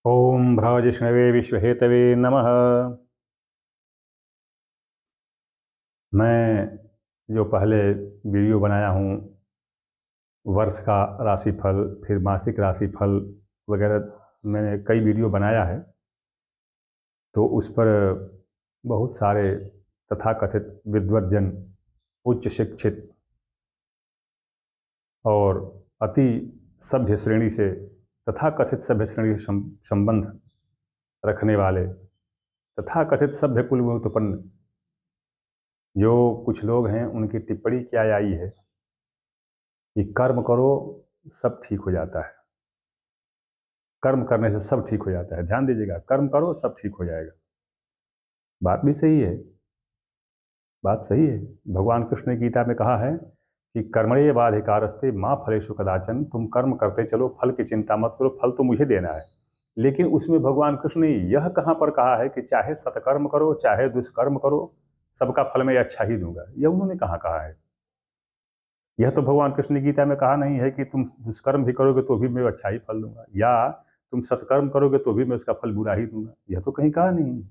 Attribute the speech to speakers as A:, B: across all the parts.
A: ओम भ्राजिष्णवे विश्वहेतवे नमः। मैं जो पहले वीडियो बनाया हूँ वर्ष का राशिफल, फिर मासिक राशिफल वगैरह, मैंने कई वीडियो बनाया है। तो उस पर बहुत सारे तथाकथित विद्वज्जन, उच्च शिक्षित और अति सभ्य श्रेणी से, तथाकथित सभ्य श्रेणी से संबंध रखने वाले, तथाकथित सभ्य कुल में उत्पन्न जो कुछ लोग हैं, उनकी टिप्पणी क्या आई है कि कर्म करो सब ठीक हो जाता है। कर्म करने से सब ठीक हो जाता है। ध्यान दीजिएगा, कर्म करो सब ठीक हो जाएगा। बात भी सही है, बात सही है। भगवान कृष्ण ने गीता में कहा है कि कर्मण्येवाधिकारस्ते मा फलेषु कदाचन। तुम कर्म करते चलो, फल की चिंता मत करो, फल तो मुझे देना है। लेकिन उसमें भगवान कृष्ण ने यह कहाँ पर कहा है कि चाहे सत्कर्म करो चाहे दुष्कर्म करो, सबका फल मैं अच्छा ही दूंगा? यह उन्होंने कहाँ कहा है? यह तो भगवान कृष्ण ने गीता में कहा नहीं है कि तुम दुष्कर्म भी करोगे तो भी मैं अच्छा ही फल दूंगा, या तुम सत्कर्म करोगे तो भी मैं उसका फल बुरा ही दूंगा। यह तो कहीं कहा नहीं।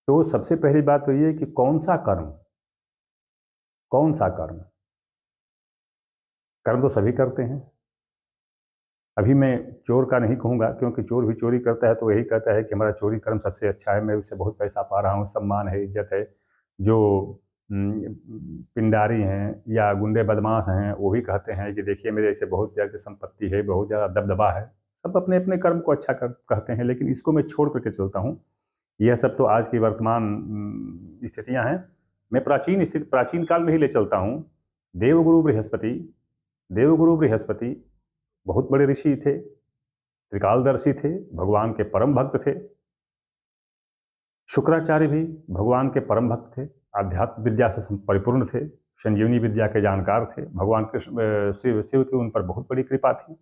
A: तो सबसे पहली बात तो ये कि कौन सा कर्म, कौन सा कर्म? कर्म तो सभी करते हैं। अभी मैं चोर का नहीं कहूँगा, क्योंकि चोर भी चोरी करता है तो यही कहता है कि हमारा चोरी कर्म सबसे अच्छा है, मैं उससे बहुत पैसा पा रहा हूँ, सम्मान है, इज्जत है। जो पिंडारी हैं या गुंडे बदमाश हैं, वो भी कहते हैं कि देखिए मेरे ऐसे बहुत ज़्यादा संपत्ति है, बहुत ज़्यादा दबदबा है। सब अपने अपने कर्म को अच्छा कहते हैं, लेकिन इसको मैं छोड़ करके चलता हूँ। यह सब तो आज की वर्तमान स्थितियाँ हैं। मैं प्राचीन काल में ही ले चलता हूँ। देवगुरु बृहस्पति, देवगुरु बृहस्पति बहुत बड़े ऋषि थे, त्रिकालदर्शी थे, भगवान के परम भक्त थे। शुक्राचार्य भी भगवान के परम भक्त थे, आध्यात्म विद्या से परिपूर्ण थे, संजीवनी विद्या के जानकार थे। भगवान कृष्ण शिव की उन पर बहुत बड़ी कृपा थी।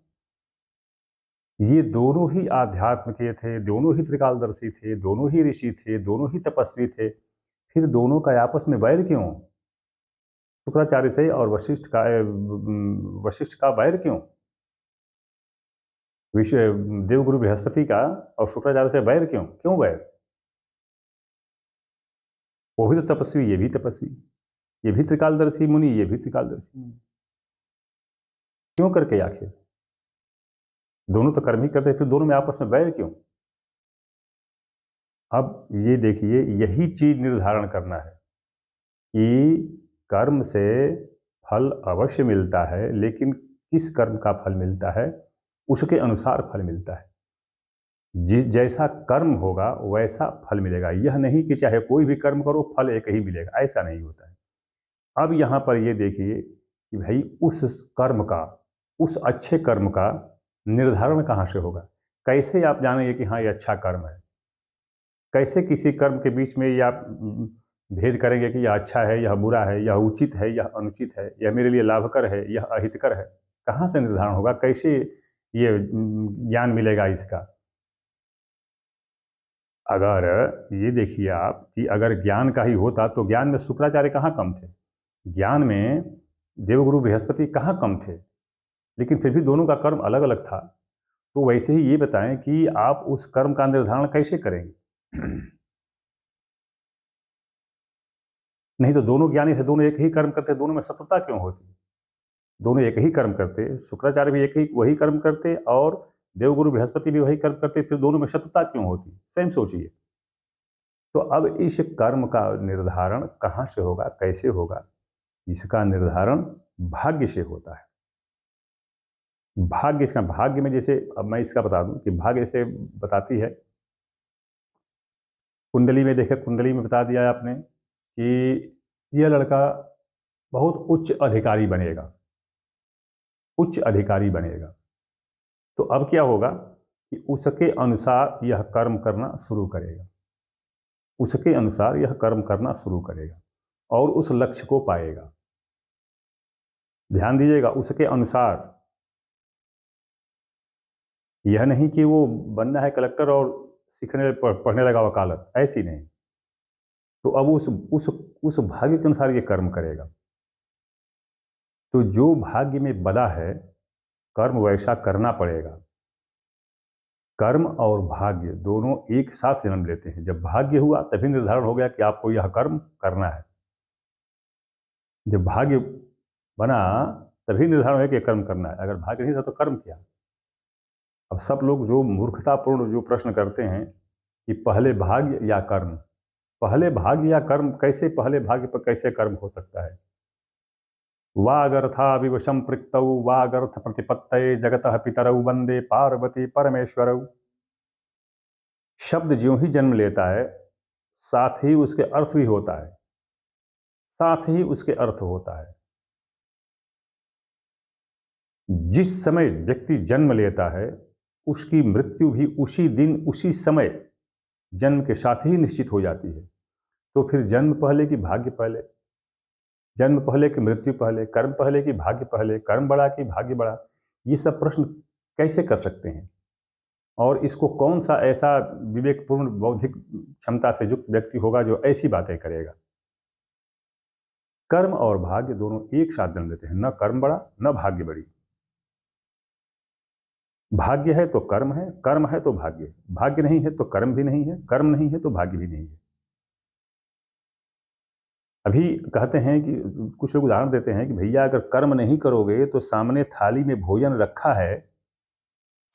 A: ये दोनों ही आध्यात्म के थे, दोनों ही त्रिकालदर्शी थे, दोनों ही ऋषि थे, दोनों ही तपस्वी थे। फिर दोनों का आपस में वैर क्यों? शुक्राचार्य से और वशिष्ठ का वैर क्यों? विश्व देवगुरु बृहस्पति का और शुक्राचार्य से वैर क्यों? क्यों वैर? वो भी तो तपस्वी, ये भी तपस्वी, ये भी त्रिकालदर्शी मुनि, ये भी त्रिकालदर्शी मुनि। क्यों करके आखिर? दोनों तो कर्म ही करते, फिर दोनों में आपस में वैर क्यों? अब ये देखिए, यही चीज निर्धारण करना है कि कर्म से फल अवश्य मिलता है, लेकिन किस कर्म का फल मिलता है उसके अनुसार फल मिलता है। जिस जैसा कर्म होगा वैसा फल मिलेगा। यह नहीं कि चाहे कोई भी कर्म करो फल एक ही मिलेगा, ऐसा नहीं होता है। अब यहाँ पर ये देखिए कि भाई उस कर्म का, उस अच्छे कर्म का निर्धारण कहाँ से होगा? कैसे आप जानेंगे कि हाँ ये अच्छा कर्म है? कैसे किसी कर्म के बीच में ये आप भेद करेंगे कि यह अच्छा है, यह बुरा है, यह उचित है, यह अनुचित है, यह मेरे लिए लाभकर है, यह अहितकर है? कहाँ से निर्धारण होगा? कैसे ये ज्ञान मिलेगा इसका? अगर ये देखिए आप कि अगर ज्ञान का ही होता तो ज्ञान में शुक्राचार्य कहाँ कम थे? ज्ञान में देवगुरु बृहस्पति कहाँ कम थे? लेकिन फिर भी दोनों का कर्म अलग अलग था। तो वैसे ही ये बताएं कि आप उस कर्म का निर्धारण कैसे करेंगे? नहीं तो दोनों ज्ञानी थे, दोनों एक ही कर्म करते, दोनों में शत्रुता क्यों होती? दोनों एक ही कर्म करते, शुक्राचार्य भी एक ही वही कर्म करते और देवगुरु बृहस्पति भी वही कर्म करते, फिर दोनों में शत्रुता क्यों होती? स्वयं सोचिए। तो अब इस कर्म का निर्धारण कहाँ से होगा, कैसे होगा? इसका निर्धारण भाग्य से होता है। भाग्य, इसका भाग्य में जैसे, अब मैं इसका बता दूं कि भाग्य से बताती है कुंडली में। देखे, कुंडली में बता दिया है आपने कि यह लड़का बहुत उच्च अधिकारी बनेगा, उच्च अधिकारी बनेगा। तो अब क्या होगा कि उसके अनुसार यह कर्म करना शुरू करेगा, उसके अनुसार यह कर्म करना शुरू करेगा और उस लक्ष्य को पाएगा। ध्यान दीजिएगा, उसके अनुसार। यह नहीं कि वो बनना है कलेक्टर और सीखने पढ़ने लगा वकालत, ऐसी नहीं। तो अब उस भाग्य के अनुसार ये कर्म करेगा। तो जो भाग्य में बदा है, कर्म वैसा करना पड़ेगा। कर्म और भाग्य दोनों एक साथ जन्म लेते हैं। जब भाग्य हुआ तभी निर्धारण हो गया कि आपको यह कर्म करना है। जब भाग्य बना तभी निर्धारण है कि कर्म करना है। अगर भाग्य नहीं था तो कर्म क्या। अब सब लोग जो मूर्खतापूर्ण जो प्रश्न करते हैं कि पहले भाग्य या कर्म, पहले भाग्य या कर्म, कैसे पहले भाग्य पर कैसे कर्म हो सकता है। वागर्था विवशम पृक्तौ वागर्थ प्रतिपत्तये जगतः पितरौ वंदे पार्वती परमेश्वरौ। शब्द ज्यों ही जन्म लेता है साथ ही उसके अर्थ भी होता है, साथ ही उसके अर्थ होता है। जिस समय व्यक्ति जन्म लेता है उसकी मृत्यु भी उसी दिन उसी समय जन्म के साथ ही निश्चित हो जाती है। तो फिर जन्म पहले कि भाग्य पहले, जन्म पहले कि मृत्यु पहले, कर्म पहले कि भाग्य पहले, कर्म बड़ा कि भाग्य बड़ा, ये सब प्रश्न कैसे कर सकते हैं। और इसको कौन सा ऐसा विवेकपूर्ण बौद्धिक क्षमता से युक्त व्यक्ति होगा जो ऐसी बातें करेगा। कर्म और भाग्य दोनों एक साथ जन्म लेते हैं, न कर्म बड़ा न भाग्य बड़ी। भाग्य है तो कर्म है, कर्म है तो भाग्य, भाग्य नहीं है तो कर्म भी नहीं है, कर्म नहीं है तो भाग्य भी नहीं है। अभी कहते हैं कि कुछ लोग उदाहरण देते हैं कि भैया अगर कर्म नहीं करोगे तो सामने थाली में भोजन रखा है,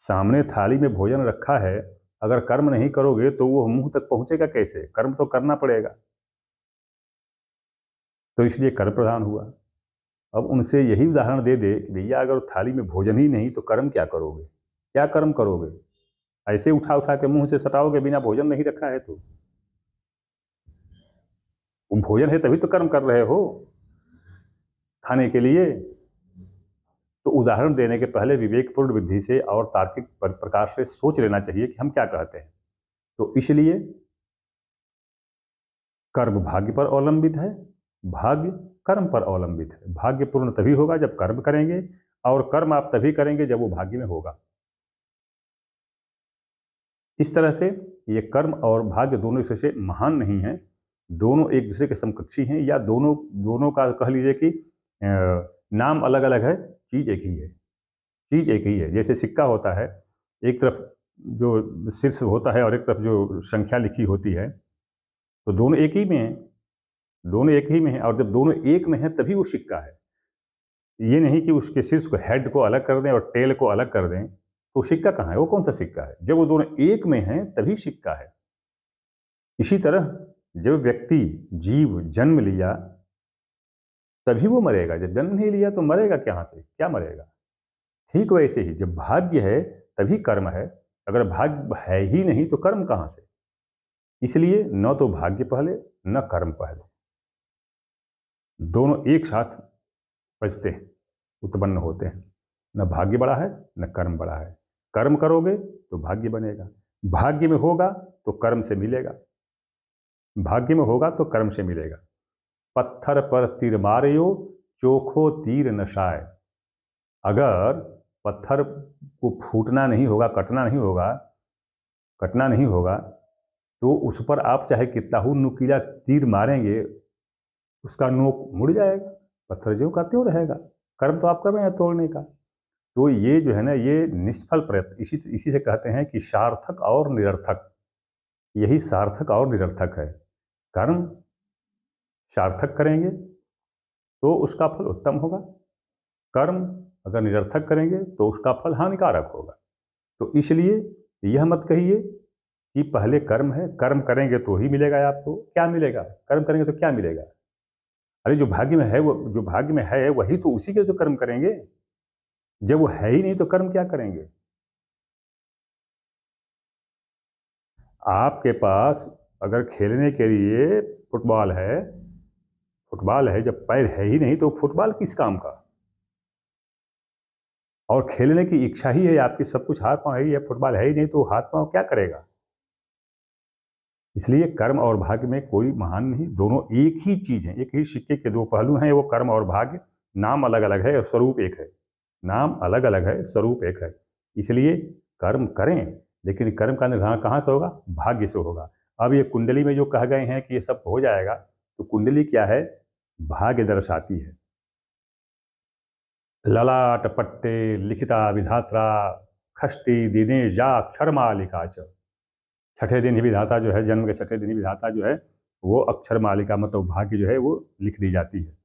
A: सामने थाली में भोजन रखा है, अगर कर्म नहीं करोगे तो वो मुंह तक पहुंचेगा कैसे। कर्म तो करना पड़ेगा। तो इसलिए कर्म प्रधान हुआ। अब उनसे यही उदाहरण दे दे कि भैया अगर थाली में भोजन ही नहीं तो कर्म क्या करोगे, क्या कर्म करोगे। ऐसे उठा उठा के मुंह से सटाओगे बिना भोजन नहीं रखा है तो। वो भोजन है तभी तो कर्म कर रहे हो, खाने के लिए। तो उदाहरण देने के पहले विवेकपूर्ण विधि से और तार्किक प्रकार से सोच लेना चाहिए कि हम क्या कहते हैं। तो इसलिए कर्म भाग्य पर अवलंबित है, भाग्य कर्म पर अवलंबित है। भाग्य पूर्ण तभी होगा जब कर्म करेंगे, और कर्म आप तभी करेंगे जब वो भाग्य में होगा। इस तरह से ये कर्म और भाग्य दोनों एक दूसरे से महान नहीं हैं, दोनों एक दूसरे के समकक्षी हैं, या दोनों दोनों का कह लीजिए कि नाम अलग अलग है, चीज एक ही है। चीज एक ही है। जैसे सिक्का होता है, एक तरफ जो शीर्ष होता है और एक तरफ जो संख्या लिखी होती है, तो दोनों एक ही में है, दोनों एक ही में है। और जब दोनों एक में है तभी वो सिक्का है। ये नहीं कि उसके शीर्ष को, हेड को अलग कर दें और टेल को अलग कर दें तो सिक्का कहाँ है, वो कौन सा सिक्का है। जब वो दोनों एक में हैं तभी सिक्का है। इसी तरह जब व्यक्ति जीव जन्म लिया तभी वो मरेगा, जब जन्म नहीं लिया तो मरेगा कहाँ से, क्या मरेगा। ठीक वैसे ही जब भाग्य है तभी कर्म है, अगर भाग्य है ही नहीं तो कर्म कहाँ से। इसलिए न तो भाग्य पहले न कर्म पहले, दोनों एक साथ बचते हैं, उत्पन्न होते हैं। न भाग्य बड़ा है न कर्म बड़ा है। कर्म करोगे तो भाग्य बनेगा, भाग्य में होगा तो कर्म से मिलेगा, भाग्य में होगा तो कर्म से मिलेगा। पत्थर पर तीर मारियो चोखो तीर नशाए। अगर पत्थर को फूटना नहीं होगा, कटना नहीं होगा, कटना नहीं होगा, तो उस पर आप चाहे कितना ही नुकीला तीर मारेंगे उसका नोक मुड़ जाएगा, पत्थर ज्यों का त्यों रहेगा। कर्म तो आप कर रहे हैं तोड़ने का। तो ये जो है ना, ये निष्फल प्रयत्न, इसी से कहते हैं कि सार्थक और निरर्थक। यही सार्थक और निरर्थक है। कर्म सार्थक करेंगे तो उसका फल उत्तम होगा, कर्म अगर निरर्थक करेंगे तो उसका फल हानिकारक होगा। तो इसलिए यह मत कहिए कि पहले कर्म है, कर्म करेंगे तो ही मिलेगा आपको। क्या मिलेगा, कर्म करेंगे तो क्या मिलेगा। अरे जो भाग्य में है, वो जो भाग्य में है वही तो, उसी के तो कर्म करेंगे। जब वो है ही नहीं तो कर्म क्या करेंगे। आपके पास अगर खेलने के लिए फुटबॉल है, फुटबॉल है, जब पैर है ही नहीं तो फुटबॉल किस काम का। और खेलने की इच्छा ही है आपकी, सब कुछ हाथ पांव है ही है, फुटबॉल है ही नहीं तो हाथ पांव क्या करेगा। इसलिए कर्म और भाग्य में कोई महान नहीं, दोनों एक ही चीज है, एक ही सिक्के के दो पहलू हैं। वो कर्म और भाग्य, नाम अलग अलग है और स्वरूप एक है। नाम अलग अलग है, स्वरूप एक है। इसलिए कर्म करें, लेकिन कर्म का निर्धारण कहाँ से होगा, भाग्य से होगा। अब ये कुंडली में जो कह गए हैं कि ये सब हो जाएगा, तो कुंडली क्या है, भाग्य दर्शाती है। ललाट पट्टे लिखिता विधात्रा खष्टी दिने जा अक्षर मालिका च। छठे दिन ही विधाता जो है, जन्म के छठे दिन ही विधाता जो है वो अक्षर मालिका मतलब भाग्य जो है वो लिख दी जाती है।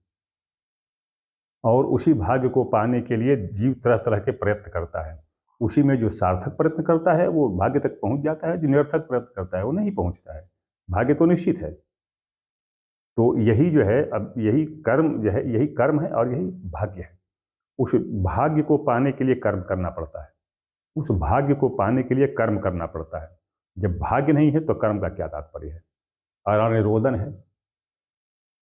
A: और उसी भाग्य को पाने के लिए जीव तरह तरह के प्रयत्न करता है। उसी में जो सार्थक प्रयत्न करता है वो भाग्य तक पहुंच जाता है, जो निरर्थक प्रयत्न करता है वो नहीं पहुंचता है। भाग्य तो निश्चित है। तो यही जो है, अब यही कर्म जो है, यही कर्म है और यही भाग्य है। उस भाग्य को पाने के लिए कर्म करना पड़ता है, उस भाग्य को पाने के लिए कर्म करना पड़ता है। जब भाग्य नहीं है तो कर्म का क्या तात्पर्य है? अरण्य रोदन है,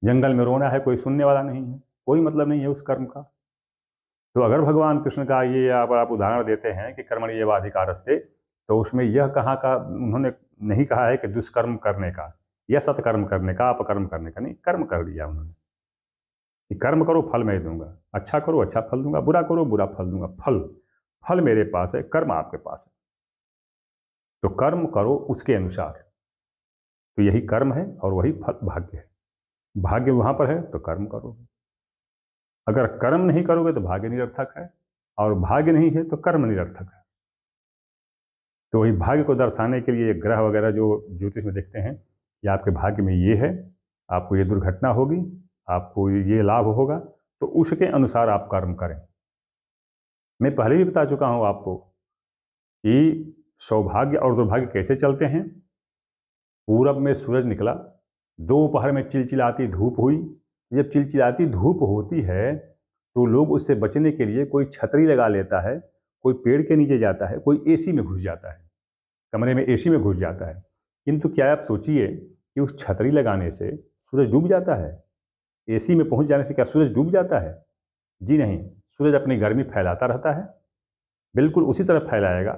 A: जंगल में रोना है, कोई सुनने वाला नहीं है, कोई मतलब नहीं है उस कर्म का। तो अगर भगवान कृष्ण का ये आप उदाहरण देते हैं कि कर्मण्येवाधिकारस्ते, तो उसमें यह कहाँ का उन्होंने नहीं कहा है कि दुष्कर्म करने का या सत्कर्म करने का, अपकर्म करने का, नहीं, कर्म कर दिया उन्होंने कि कर्म करो फल मैं दूंगा, अच्छा करो अच्छा फल दूंगा, बुरा करो बुरा फल दूंगा। फल फल मेरे पास है, कर्म आपके पास है, तो कर्म करो उसके अनुसार। तो यही कर्म है और वही फल भाग्य है। भाग्य वहां पर है तो कर्म करो, अगर कर्म नहीं करोगे तो भाग्य निरर्थक है, और भाग्य नहीं है तो कर्म निरर्थक है। तो वही भाग्य को दर्शाने के लिए ग्रह वगैरह जो ज्योतिष में देखते हैं कि आपके भाग्य में ये है, आपको ये दुर्घटना होगी, आपको ये लाभ होगा, तो उसके अनुसार आप कर्म करें। मैं पहले भी बता चुका हूं आपको कि सौभाग्य और दुर्भाग्य कैसे चलते हैं। पूरब में सूरज निकला, दोपहर में चिलचिलाती धूप हुई। जब चिलचिलाती धूप होती है तो लोग उससे बचने के लिए कोई छतरी लगा लेता है, कोई पेड़ के नीचे जाता है, कोई एसी में घुस जाता है, कमरे में एसी में घुस जाता है। किंतु क्या आप सोचिए कि उस छतरी लगाने से सूरज डूब जाता है? एसी में पहुंच जाने से क्या सूरज डूब जाता है? जी नहीं, सूरज अपनी गर्मी फैलाता रहता है, बिल्कुल उसी तरह फैलाएगा।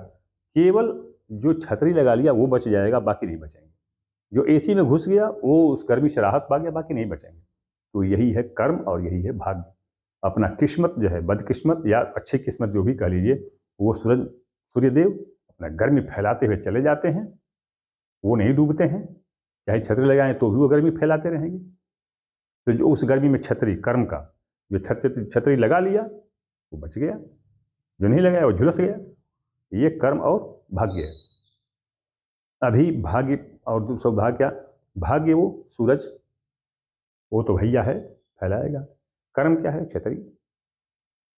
A: केवल जो छतरी लगा लिया वो बच जाएगा, बाकी नहीं बचेंगे। जो एसी में घुस गया वो उस गर्मी से राहत पा गया, बाकी नहीं बचेंगे। तो यही है कर्म और यही है भाग्य। अपना किस्मत जो है, बदकिस्मत या अच्छी किस्मत जो भी कह लीजिए, वो सूर्यदेव अपना गर्मी फैलाते हुए चले जाते हैं, वो नहीं डूबते हैं। चाहे छतरी लगाएं तो भी वो गर्मी फैलाते रहेंगे। तो जो उस गर्मी में छतरी कर्म का, जो छतरी लगा लिया वो बच गया, जो नहीं लगाया वो झुलस गया। ये कर्म और भाग्य है। अभी भाग्य और सौभाग्य क्या? भाग्य वो सूरज, वो तो भैया है, फैलाएगा। कर्म क्या है? छतरी।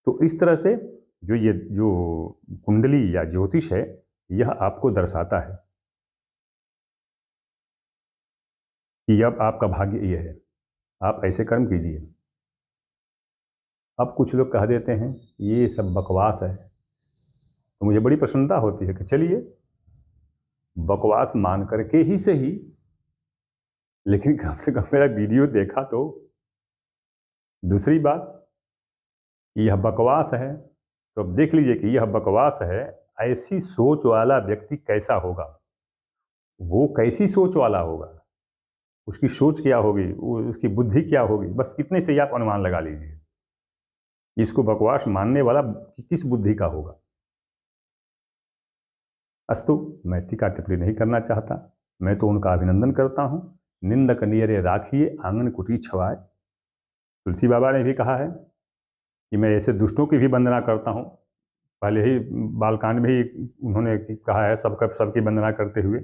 A: तो इस तरह से ये जो कुंडली या ज्योतिष है, यह आपको दर्शाता है कि अब आपका भाग्य ये है, आप ऐसे कर्म कीजिए। अब कुछ लोग कह देते हैं ये सब बकवास है, तो मुझे बड़ी प्रसन्नता होती है कि चलिए बकवास मान करके ही सही, लेकिन कम से कम मेरा वीडियो देखा तो। दूसरी बात कि यह बकवास है, तो अब देख लीजिए कि यह बकवास है, ऐसी सोच वाला व्यक्ति कैसा होगा, वो कैसी सोच वाला होगा, उसकी सोच क्या होगी, उसकी बुद्धि क्या होगी, बस इतने से ही आप अनुमान लगा लीजिए कि इसको बकवास मानने वाला किस बुद्धि का होगा। अस्तु, मैं टीका टिप्पणी नहीं करना चाहता, मैं तो उनका अभिनंदन करता हूँ। निंदक नियरे राखिए आंगन कुटी छवाए। तुलसी बाबा ने भी कहा है कि मैं ऐसे दुष्टों की भी वंदना करता हूँ। पहले ही बालकांड में ही उन्होंने कहा है सबकी वंदना करते हुए।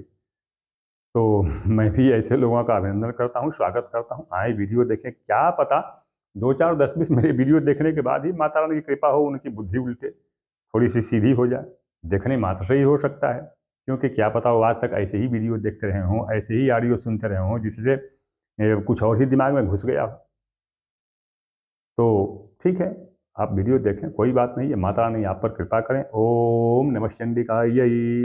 A: तो मैं भी ऐसे लोगों का अभिनंदन करता हूँ, स्वागत करता हूँ। आए वीडियो देखें, क्या पता 2 4 10 20 मेरे वीडियो देखने के बाद ही माता रानी की कृपा हो, उनकी बुद्धि उल्टे थोड़ी सी सीधी हो जाए। देखने मात्र से ही हो सकता है, क्योंकि क्या पता वो आज तक ऐसे ही वीडियो देखते रहे हों, ऐसे ही ऑडियो सुनते रहे हों, जिससे कुछ और ही दिमाग में घुस गया हो। तो ठीक है, आप वीडियो देखें, कोई बात नहीं है। माता रानी आप पर कृपा करें। ओम नमः चंडिकायै।